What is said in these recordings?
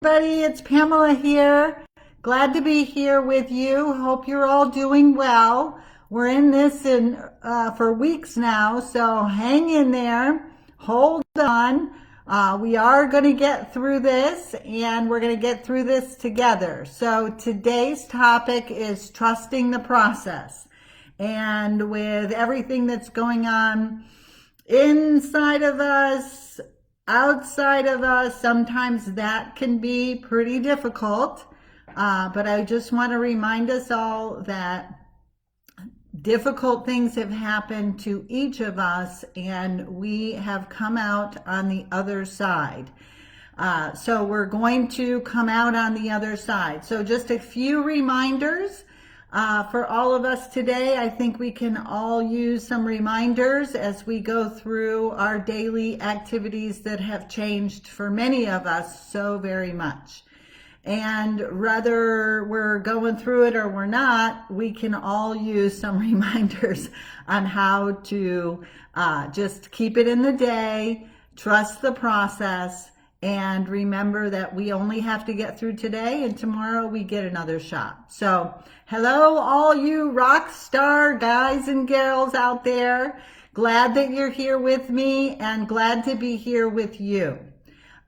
Everybody, it's Pamela here. Glad to be here with you. Hope you're all doing well. We're in this for weeks now, so hang in there. Hold on. We are going to get through this, and we're going to get through this together. So today's topic is trusting the process. And with everything that's going on inside of us, outside of us, sometimes that can be pretty difficult. But I just want to remind us all that difficult things have happened to each of us, and we have come out on the other side. So we're going to come out on the other side. So just a few reminders for all of us today. I think we can all use some reminders as we go through our daily activities that have changed for many of us so very much. And whether we're going through it or we're not, we can all use some reminders on how to just keep it in the day, trust the process, and remember that we only have to get through today, and tomorrow we get another shot. So hello, all you rock star guys and girls out there. Glad that you're here with me, and glad to be here with you.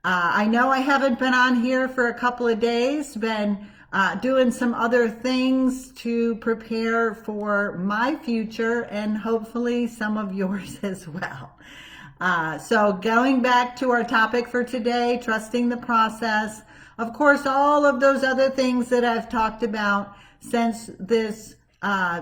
I know I haven't been on here for a couple of days, been doing some other things to prepare for my future and hopefully some of yours as well. So going back to our topic for today, trusting the process. Of course, all of those other things that I've talked about since this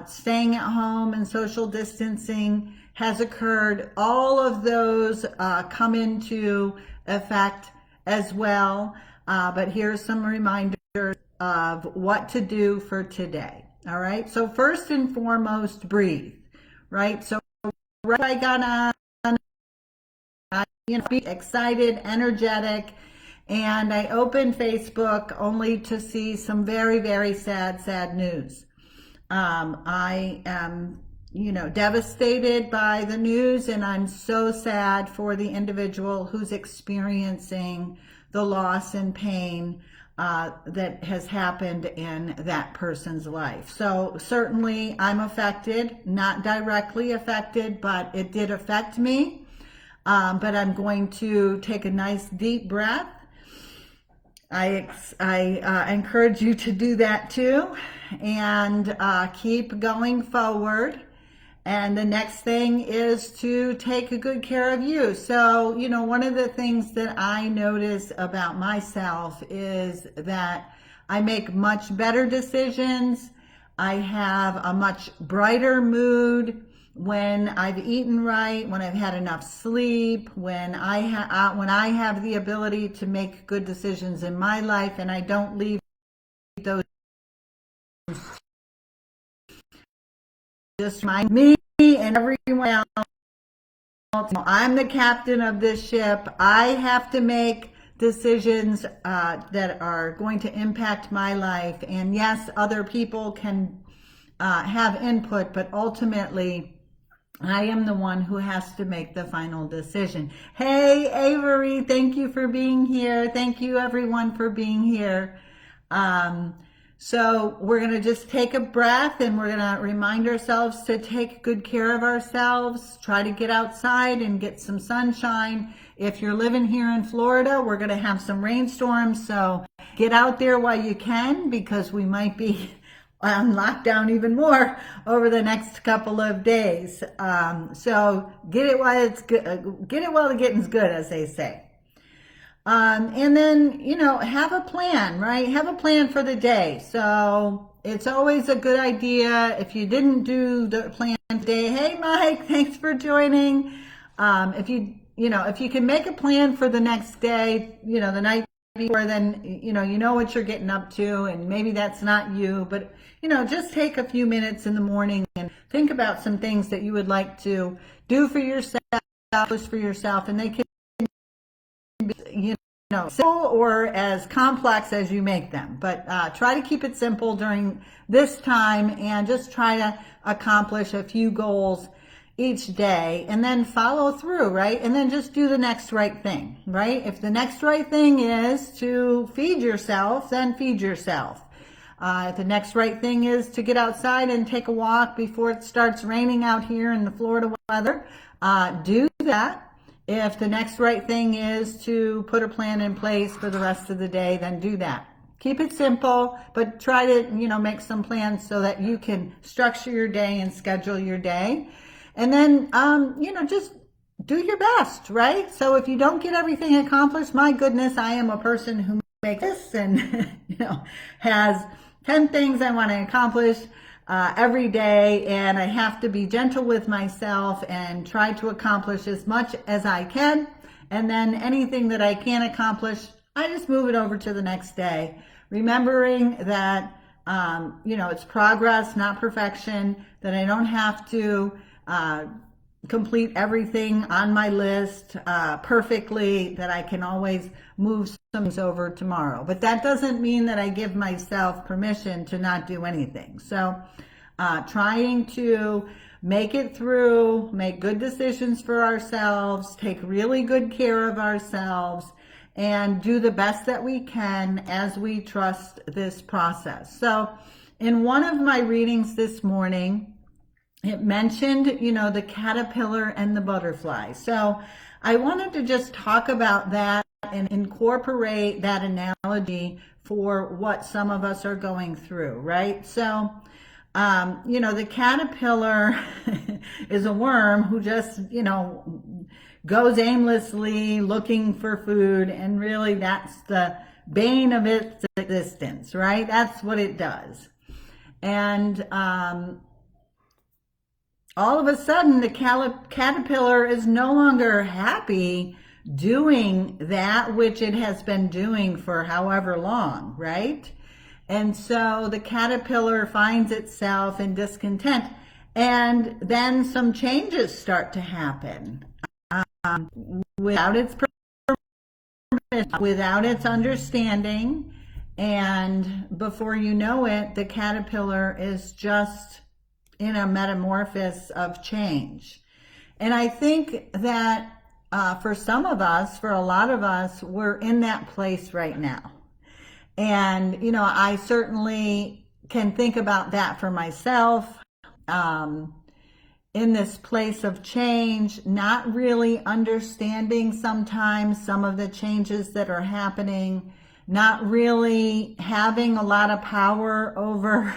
staying at home and social distancing has occurred, all of those come into effect as well. But here's some reminders of what to do for today. All right. So first and foremost, breathe. Right. So right, I got on. Be excited, energetic, and I opened Facebook only to see some very, very sad news. I am, devastated by the news, and I'm so sad for the individual who's experiencing the loss and pain that has happened in that person's life. So certainly I'm affected, not directly affected, but it did affect me. But I'm going to take a nice deep breath. I encourage you to do that too, and keep going forward. And the next thing is to take a good care of you. So, one of the things that I notice about myself is that I make much better decisions. I have a much brighter mood when I've eaten right, when I've had enough sleep, when I have the ability to make good decisions in my life, and I don't leave those just mind me and everyone else. I'm the captain of this ship. I have to make decisions that are going to impact my life. And yes, other people can have input, but ultimately I am the one who has to make the final decision. Hey, Avery, thank you for being here. Thank you, everyone, for being here. So we're going to just take a breath, and we're going to remind ourselves to take good care of ourselves. Try to get outside and get some sunshine. If you're living here in Florida, we're going to have some rainstorms. So get out there while you can, because we might be on lockdown even more over the next couple of days. So get it while it's good. Get it while the getting's good, as they say. And then, have a plan, right? Have a plan for the day. So it's always a good idea. If you didn't do the plan today, hey, Mike, thanks for joining. If you can make a plan for the next day, the night before, then, you know what you're getting up to, and maybe that's not you, but, just take a few minutes in the morning and think about some things that you would like to do for yourself, and they can be, simple or as complex as you make them. But try to keep it simple during this time, and just try to accomplish a few goals each day, and then follow through, right? And then just do the next right thing, right? If the next right thing is to feed yourself, then feed yourself. If the next right thing is to get outside and take a walk before it starts raining out here in the Florida weather, do that. If the next right thing is to put a plan in place for the rest of the day, then do that. Keep it simple, but try to, make some plans so that you can structure your day and schedule your day. And then, just do your best, right? So if you don't get everything accomplished, my goodness, I am a person who makes this and, has 10 things I want to accomplish every day. And I have to be gentle with myself and try to accomplish as much as I can. And then anything that I can't accomplish, I just move it over to the next day. Remembering that, it's progress, not perfection, that I don't have to complete everything on my list perfectly, that I can always move some things over tomorrow. But that doesn't mean that I give myself permission to not do anything. So trying to make it through, make good decisions for ourselves, take really good care of ourselves, and do the best that we can as we trust this process. So in one of my readings this morning, it mentioned, the caterpillar and the butterfly. So I wanted to just talk about that and incorporate that analogy for what some of us are going through, right? So, the caterpillar is a worm who just, goes aimlessly looking for food, and really that's the bane of its existence, right? That's what it does. And all of a sudden, the caterpillar is no longer happy doing that which it has been doing for however long, right? And so the caterpillar finds itself in discontent, and then some changes start to happen without its permission, without its understanding, and before you know it, the caterpillar is just in a metamorphosis of change. And I think that for some of us, for a lot of us, we're in that place right now. And, I certainly can think about that for myself, in this place of change, not really understanding sometimes some of the changes that are happening, not really having a lot of power over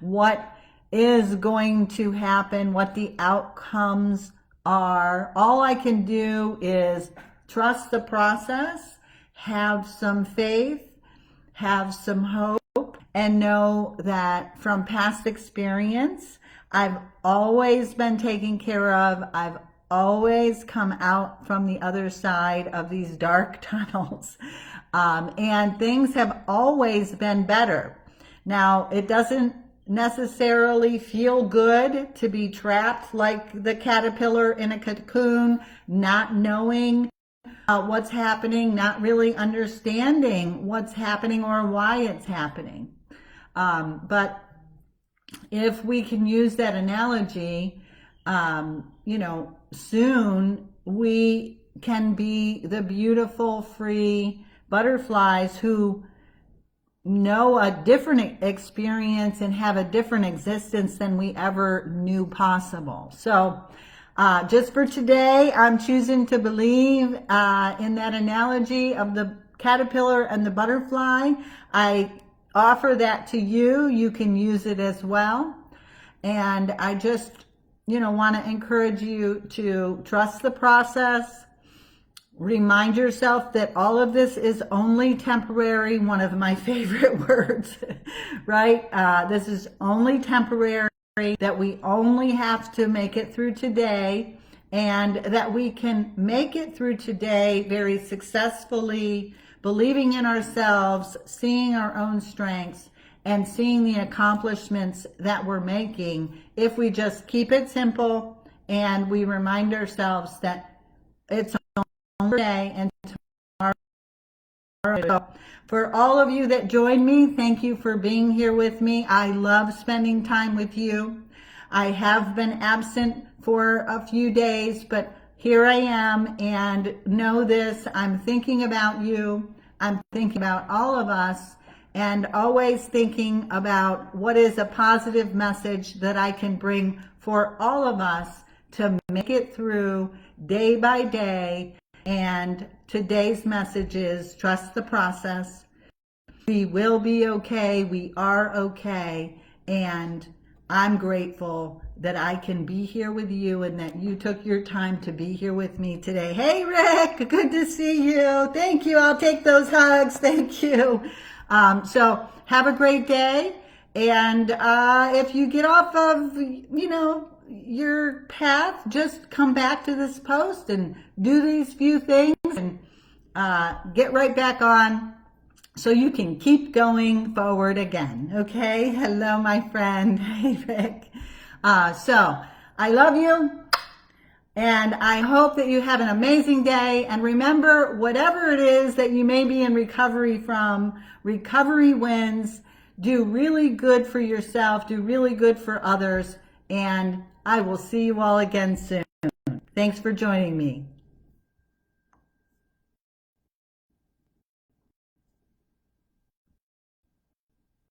what is going to happen, what the outcomes are. All I can do is trust the process, have some faith, have some hope, and know that from past experience, I've always been taken care of. I've always come out from the other side of these dark tunnels. And things have always been better. Now, it doesn't necessarily feel good to be trapped like the caterpillar in a cocoon, not knowing what's happening, not really understanding what's happening or why it's happening. But if we can use that analogy, soon we can be the beautiful, free butterflies who know a different experience and have a different existence than we ever knew possible. So just for today, I'm choosing to believe in that analogy of the caterpillar and the butterfly. I offer that to you. You can use it as well. And I just, want to encourage you to trust the process. Remind yourself that all of this is only temporary, one of my favorite words, right? This is only temporary, that we only have to make it through today, and that we can make it through today very successfully, believing in ourselves, seeing our own strengths, and seeing the accomplishments that we're making if we just keep it simple and we remind ourselves that it's day and tomorrow. So for all of you that joined me, thank you for being here with me. I love spending time with you. I have been absent for a few days, but here I am, and know this, I'm thinking about you. I'm thinking about all of us, and always thinking about what is a positive message that I can bring for all of us to make it through day by day. And today's message is trust the process. We will be okay. We are okay. And I'm grateful that I can be here with you and that you took your time to be here with me today. Hey, Rick, good to see you. Thank you. I'll take those hugs. Thank you. So have a great day. And if you get off of, your path, just come back to this post and do these few things and get right back on so you can keep going forward again. Okay. Hello, my friend. Hey, Rick. So I love you. And I hope that you have an amazing day. And remember, whatever it is that you may be in recovery from, recovery wins. Do really good for yourself. Do really good for others. And I will see you all again soon. Thanks for joining me.